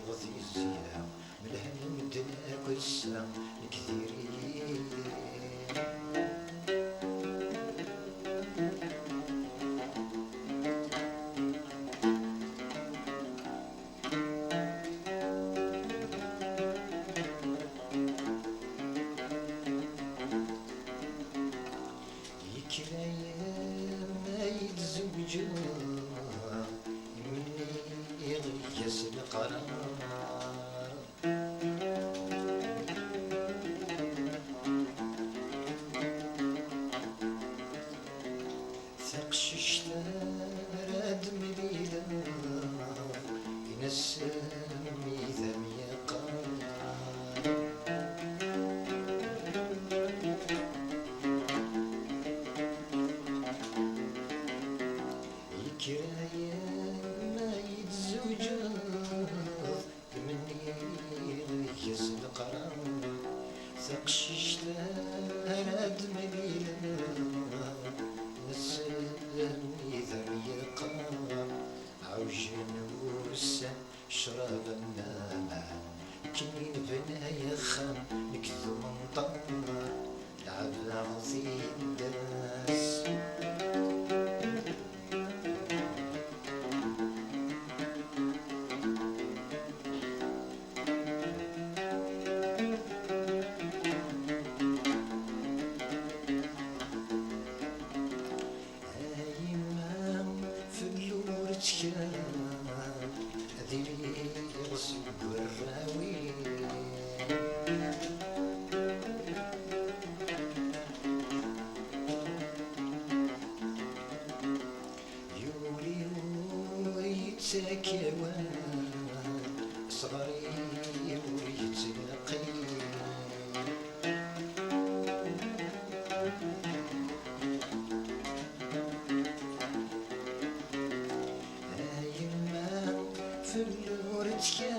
غزيزية ملهن مدنا كسا كثيرين يكرايا ما يتزوجوا مني يغيس القرار ثقش اشترى مليلة ينسمي ذم يقار يكرايا ما يتزوجوا مني يغيس القرار ثقش اشترى مليلة نسمي ذم يقار عوجن ورسن شراب النامع كنين بنايا خام نكذو منطار لعب عظيم داس أدري غصب الراوي يوري ويتساكوان صغري ويتنقي فلورتك